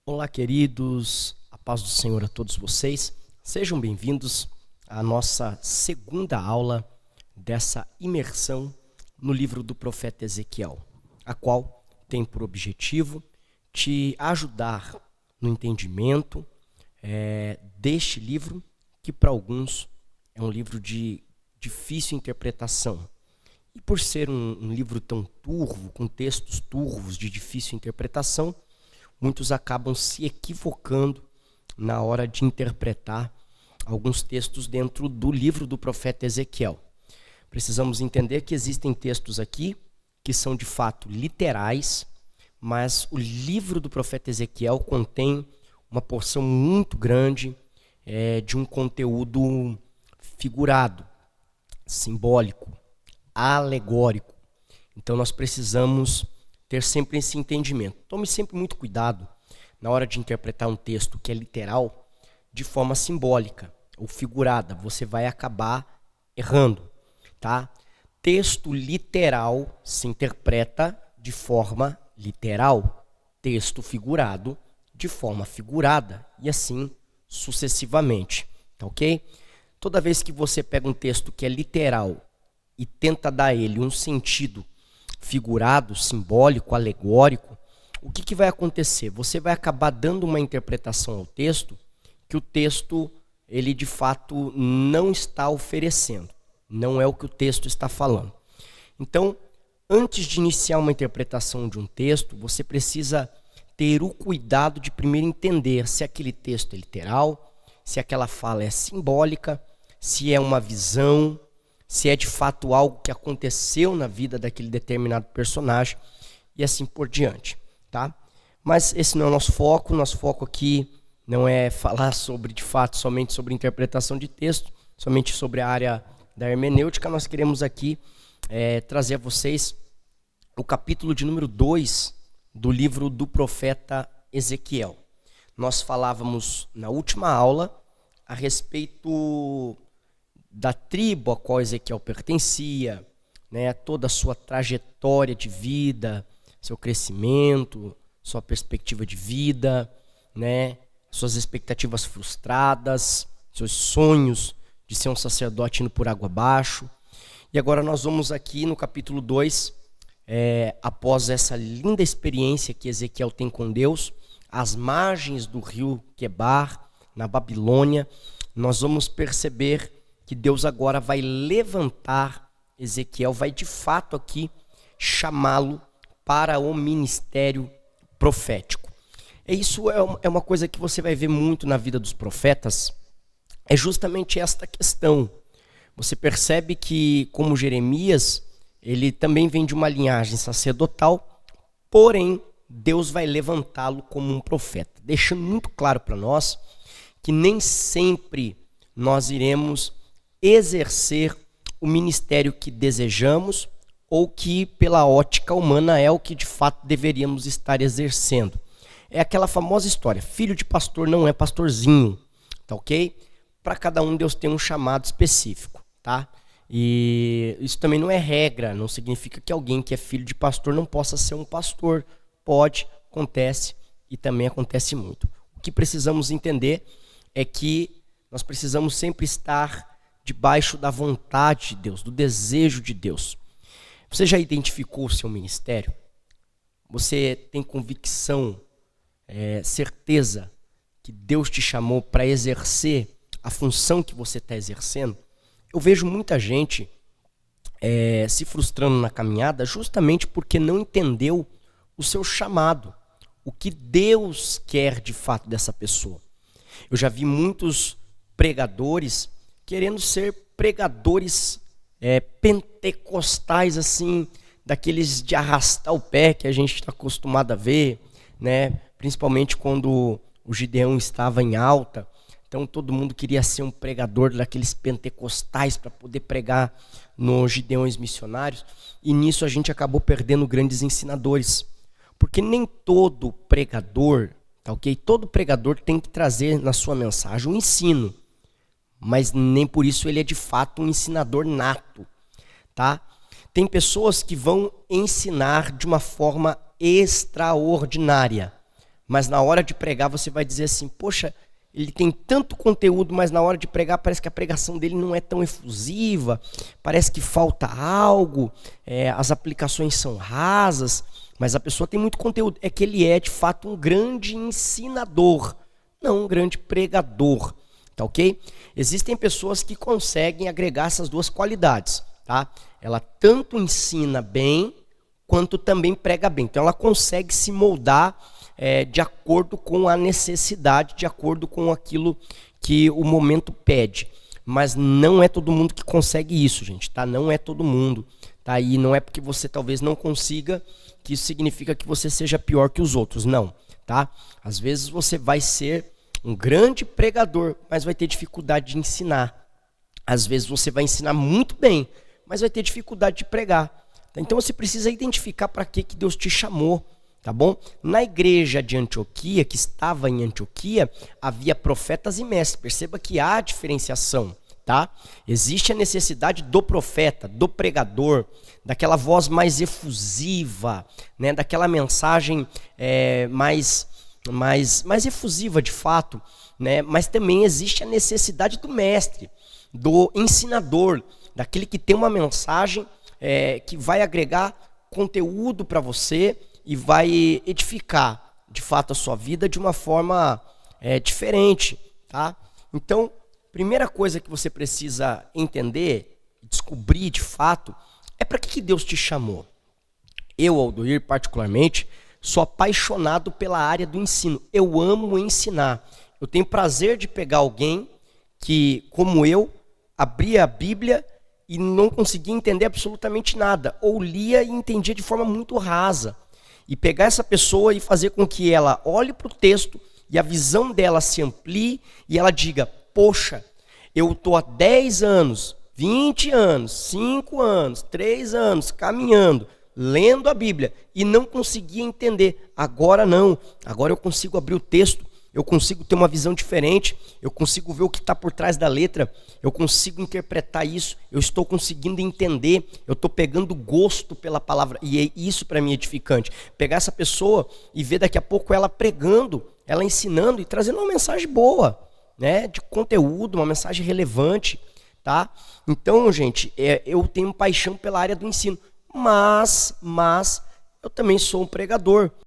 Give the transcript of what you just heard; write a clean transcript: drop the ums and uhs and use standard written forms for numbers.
Olá, queridos, a paz do Senhor a todos vocês. Sejam bem-vindos à nossa segunda aula dessa imersão no livro do profeta Ezequiel, a qual tem por objetivo te ajudar no entendimento deste livro, que para alguns é um livro de difícil interpretação. E por ser um livro tão turvo, com textos turvos de difícil interpretação, muitos acabam se equivocando na hora de interpretar alguns textos dentro do livro do profeta Ezequiel. Precisamos entender que existem textos aqui que são de fato literais, mas o livro do profeta Ezequiel contém uma porção muito grande de um conteúdo figurado, simbólico, alegórico. Então nós precisamos ter sempre esse entendimento. Tome sempre muito cuidado na hora de interpretar um texto que é literal de forma simbólica ou figurada. Você vai acabar errando, tá? Texto literal se interpreta de forma literal. Texto figurado de forma figurada e assim sucessivamente, tá ok? Toda vez que você pega um texto que é literal e tenta dar a ele um sentido figurado, simbólico, alegórico, o que vai acontecer? Você vai acabar dando uma interpretação ao texto que o texto, ele de fato não está oferecendo. Não é o que o texto está falando. Então, antes de iniciar uma interpretação de um texto, você precisa ter o cuidado de primeiro entender se aquele texto é literal, se aquela fala é simbólica, se é uma visão, se é de fato algo que aconteceu na vida daquele determinado personagem e assim por diante, tá? Mas esse não é o nosso foco aqui não é falar sobre, de fato, somente sobre interpretação de texto, somente sobre a área da hermenêutica. Nós queremos aqui trazer a vocês o capítulo de número 2 do livro do profeta Ezequiel. Nós falávamos na última aula a respeito da tribo a qual Ezequiel pertencia, né, toda a sua trajetória de vida, seu crescimento, sua perspectiva de vida, né, suas expectativas frustradas, seus sonhos de ser um sacerdote indo por água abaixo. E agora nós vamos aqui no capítulo 2, após essa linda experiência que Ezequiel tem com Deus, às margens do rio Quebar, na Babilônia, nós vamos perceber que Deus agora vai levantar Ezequiel, vai de fato aqui chamá-lo para o ministério profético. Isso é uma coisa que você vai ver muito na vida dos profetas, é justamente esta questão. Você percebe que, como Jeremias, ele também vem de uma linhagem sacerdotal, porém, Deus vai levantá-lo como um profeta, deixando muito claro para nós que nem sempre nós iremos exercer o ministério que desejamos ou que pela ótica humana é o que de fato deveríamos estar exercendo. É aquela famosa história, filho de pastor não é pastorzinho, tá ok? Para cada um Deus tem um chamado específico, tá? E isso também não é regra, não significa que alguém que é filho de pastor não possa ser um pastor. Pode, acontece e também acontece muito. O que precisamos entender é que nós precisamos sempre estar debaixo da vontade de Deus, do desejo de Deus. Você já identificou o seu ministério? Você tem convicção, certeza que Deus te chamou para exercer a função que você está exercendo? Eu vejo muita gente se frustrando na caminhada justamente porque não entendeu o seu chamado, o que Deus quer de fato dessa pessoa. Eu já vi muitos pregadores querendo ser pregadores pentecostais, assim, daqueles de arrastar o pé que a gente está acostumado a ver, né? Principalmente quando o Gideão estava em alta. Então todo mundo queria ser um pregador daqueles pentecostais para poder pregar nos Gideões missionários. E nisso a gente acabou perdendo grandes ensinadores. Porque nem todo pregador, tá ok? Todo pregador tem que trazer na sua mensagem um ensino. Mas nem por isso ele é de fato um ensinador nato, tá? Tem pessoas que vão ensinar de uma forma extraordinária, mas na hora de pregar você vai dizer assim, poxa, ele tem tanto conteúdo, mas na hora de pregar parece que a pregação dele não é tão efusiva, parece que falta algo, as aplicações são rasas, mas a pessoa tem muito conteúdo. É que ele é, de fato, um grande ensinador, não um grande pregador, tá ok? Existem pessoas que conseguem agregar essas duas qualidades, tá? Ela tanto ensina bem, quanto também prega bem. Então ela consegue se moldar de acordo com a necessidade, de acordo com aquilo que o momento pede. Mas não é todo mundo que consegue isso, gente, tá? Não é todo mundo, tá? E não é porque você talvez não consiga que isso significa que você seja pior que os outros, não, tá? Às vezes você vai ser um grande pregador, mas vai ter dificuldade de ensinar. Às vezes você vai ensinar muito bem, mas vai ter dificuldade de pregar. Então você precisa identificar para que Deus te chamou, tá bom? Na igreja de Antioquia, que estava em Antioquia, havia profetas e mestres. Perceba que há diferenciação, tá? Existe a necessidade do profeta, do pregador, daquela voz mais efusiva, né? Daquela mensagem mais efusiva de fato, né? Mas também existe a necessidade do mestre, do ensinador, daquele que tem uma mensagem que vai agregar conteúdo para você e vai edificar, de fato, a sua vida de uma forma diferente, tá? Então, primeira coisa que você precisa entender, descobrir de fato, é para que Deus te chamou. Eu, Aldoir, particularmente, sou apaixonado pela área do ensino. Eu amo ensinar. Eu tenho prazer de pegar alguém que, como eu, abria a Bíblia e não conseguia entender absolutamente nada, ou lia e entendia de forma muito rasa. E pegar essa pessoa e fazer com que ela olhe para o texto e a visão dela se amplie e ela diga, poxa, eu estou há 10 anos, 20 anos, 5 anos, 3 anos caminhando, lendo a Bíblia e não conseguia entender. Agora não, agora eu consigo abrir o texto, eu consigo ter uma visão diferente, eu consigo ver o que está por trás da letra, eu consigo interpretar isso, eu estou conseguindo entender, eu estou pegando gosto pela palavra, e é isso para mim edificante. Pegar essa pessoa e ver daqui a pouco ela pregando, ela ensinando e trazendo uma mensagem boa, né, de conteúdo, uma mensagem relevante, tá? Então, gente, eu tenho paixão pela área do ensino, mas eu também sou um pregador.